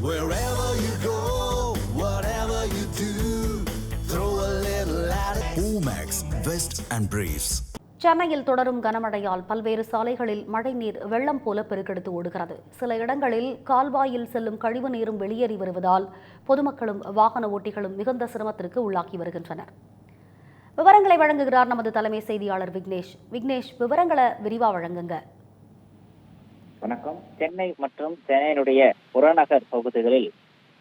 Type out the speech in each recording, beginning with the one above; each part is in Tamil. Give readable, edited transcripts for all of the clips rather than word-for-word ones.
Wherever you go, whatever you do, throw a little at it. Omax, Vest and Briefs. சென்னையில் தொடரும் கனமழையால் பல்வேறு சாலைகளில் மழைநீர் வெள்ளம் போல பெருக்கெடுத்து ஓடுகிறது. சில இடங்களில் கால்வாயில் செல்லும் கழிவு நீரும் வெளியேறி வருவதால் பொதுமக்களும் வாகன ஓட்டிகளும் மிகுந்த சிரமத்திற்கு உள்ளாக்கி வருகின்றனர். விவரங்களை வழங்குகிறார் நமது தலைமை செய்தியாளர் விக்னேஷ். விக்னேஷ், விவரங்களை விரிவா வழங்குங்க. வணக்கம். சென்னை மற்றும் சென்னையினுடைய புறநகர் பகுதிகளில்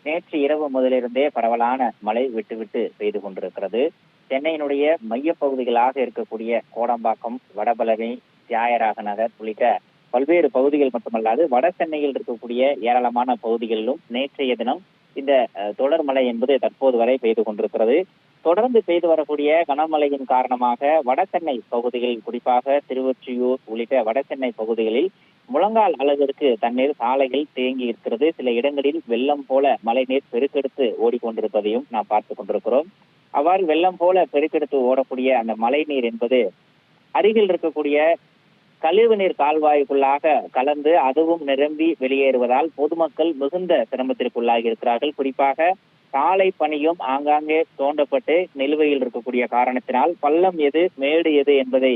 நேற்று இரவு முதலிருந்தே பரவலான மழை விட்டுவிட்டு பெய்து கொண்டிருக்கிறது. சென்னையினுடைய மைய பகுதிகளாக இருக்கக்கூடிய கோடம்பாக்கம், வடபழனி, தியாகராய நகர் உள்ளிட்ட பல்வேறு பகுதிகள் மட்டுமல்லாது வட சென்னையில் இருக்கக்கூடிய ஏராளமான பகுதிகளிலும் நேற்றைய தினம் இந்த தொடர் மழை என்பது தற்போது வரை பெய்து கொண்டிருக்கிறது. தொடர்ந்து பெய்து வரக்கூடிய கனமழையின் காரணமாக வட சென்னை பகுதிகளில், குறிப்பாக திருவொற்றியூர் உள்ளிட்ட வட சென்னை பகுதிகளில் முழங்கால் அளவிற்கு தண்ணீர் சாலையில் தேங்கி இருக்கிறது. சில இடங்களில் வெள்ளம் போல மழை நீர் பெருக்கெடுத்து ஓடிக்கொண்டிருப்பதையும் நாம் பார்த்துக் கொண்டிருக்கிறோம். அவ்வாறு வெள்ளம் போல பெருக்கெடுத்து ஓடக்கூடிய அந்த மழை நீர் என்பது அருகில் இருக்கக்கூடிய கழிவுநீர் கால்வாய்க்குள்ளாக கலந்து அதுவும் நிரம்பி வெளியேறுவதால் பொதுமக்கள் மிகுந்த சிரமத்திற்குள்ளாகி இருக்கிறார்கள். குறிப்பாக சாலை பணியும் ஆங்காங்கே தோண்டப்பட்டு நிலுவையில் இருக்கக்கூடிய காரணத்தினால் பள்ளம் எது மேடு எது என்பதை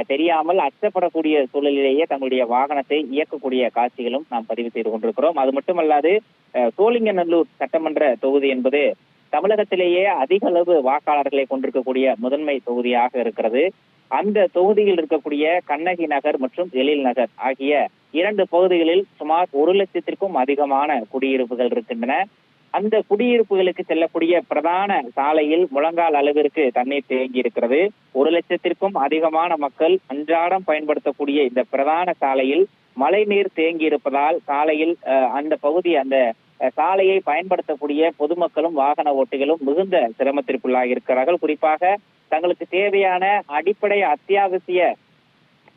தெரியாமல் அச்சப்படக்கூடிய சூழலிலேயே தங்களுடைய வாகனத்தை இயக்கக்கூடிய காட்சிகளும் நாம் பதிவு செய்து கொண்டிருக்கிறோம். அது மட்டுமல்லாது சோழிங்கநல்லூர் சட்டமன்ற தொகுதி என்பது தமிழகத்திலேயே அதிக அளவு வாக்காளர்களை கொண்டிருக்கக்கூடிய முதன்மை தொகுதியாக இருக்கிறது. அந்த தொகுதியில் இருக்கக்கூடிய கண்ணகி நகர் மற்றும் எழில் நகர் ஆகிய 2 பகுதிகளில் சுமார் 1 லட்சத்திற்கும் அதிகமான குடியிருப்புகள் இருக்கின்றன. அந்த குடியிருப்புகளுக்கு செல்லக்கூடிய பிரதான சாலையில் முழங்கால் அளவிற்கு தண்ணீர் தேங்கி இருக்கிறது. 1 லட்சத்திற்கும் அதிகமான மக்கள் அன்றாடம் பயன்படுத்தக்கூடிய இந்த பிரதான சாலையில் மழை நீர் தேங்கி இருப்பதால் சாலையில் அந்த சாலையை பயன்படுத்தக்கூடிய பொதுமக்களும் வாகன ஓட்டிகளும் மிகுந்த சிரமத்திற்குள்ளாக இருக்கிறார்கள். குறிப்பாக தங்களுக்கு தேவையான அடிப்படை அத்தியாவசிய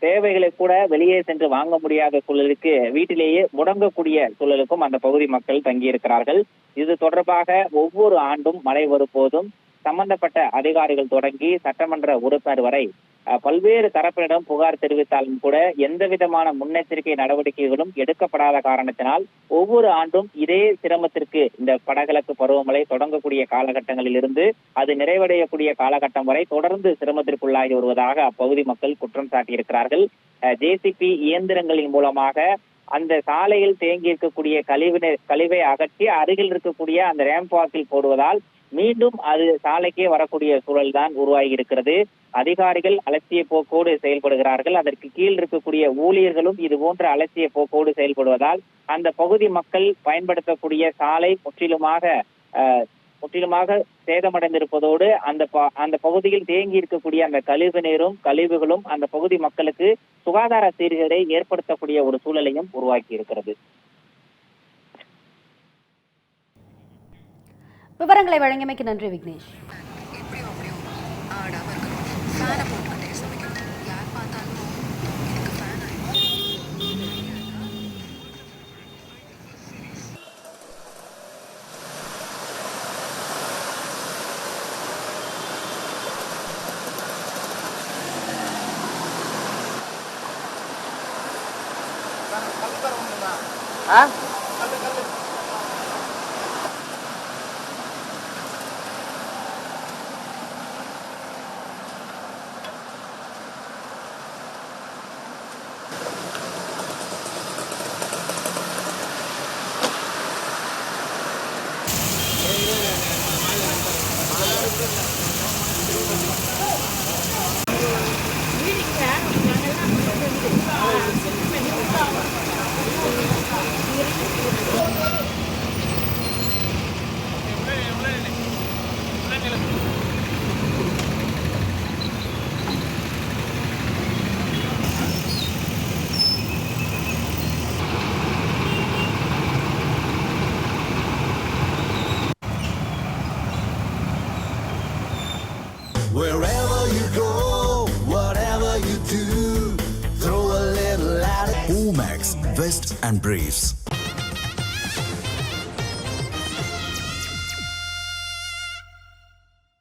தேவைகளை கூட வெளியே சென்று வாங்க முடியாத சூழலுக்கு வீட்டிலேயே முடங்கக்கூடிய சூழலுக்கும் அந்த பகுதி மக்கள் தங்கியிருக்கிறார்கள். இது தொடர்பாக ஒவ்வொரு ஆண்டும் மழை வரும்போதும் சம்பந்தப்பட்ட அதிகாரிகள் தொடங்கி சட்டமன்ற உறுப்பினர் வரை பல்வேறு தரப்பினரிடம் புகார் தெரிவித்தாலும் கூட எந்த விதமான முன்னெச்சரிக்கை நடவடிக்கைகளும் எடுக்கப்படாத காரணத்தினால் ஒவ்வொரு ஆண்டும் இதே சிரமத்திற்கு இந்த வடகிழக்கு பருவமழை தொடங்கக்கூடிய காலகட்டங்களில் இருந்து அது நிறைவடையக்கூடிய காலகட்டம் வரை தொடர்ந்து சிரமத்திற்குள்ளாகி வருவதாக அப்பகுதி மக்கள் குற்றம் சாட்டியிருக்கிறார்கள். ஜேசிபி இயந்திரங்களின் மூலமாக அந்த சாலையில் தேங்கி இருக்கக்கூடிய கழிவை அகற்றி அருகில் இருக்கக்கூடிய அந்த ரேம்ப் வாக்கில் போடுவதால் மீண்டும் அது சாலைக்கே வரக்கூடிய சூழல் தான் உருவாகி இருக்கிறது. அதிகாரிகள் அலட்சிய போக்கோடு செயல்படுகிறார்கள். அதற்கு கீழ் இருக்கக்கூடிய ஊழியர்களும் இது போன்ற அலட்சிய போக்கோடு செயல்படுவதால் அந்த பகுதி மக்கள் பயன்படுத்தக்கூடிய சாலை முற்றிலுமாக சேதமடைந்திருப்பதோடு அந்த பகுதியில் தேங்கி இருக்கக்கூடிய அந்த கழிவு நீரும் கழிவுகளும் அந்த பகுதி மக்களுக்கு சுகாதார சீர்கேடை ஏற்படுத்தக்கூடிய ஒரு சூழலையும் உருவாக்கி இருக்கிறது. விவரங்களை வழங்கியமைக்கு நன்றி Vignesh. Wherever you go, whatever you do, throw a little at it. Omax, Vest and Briefs.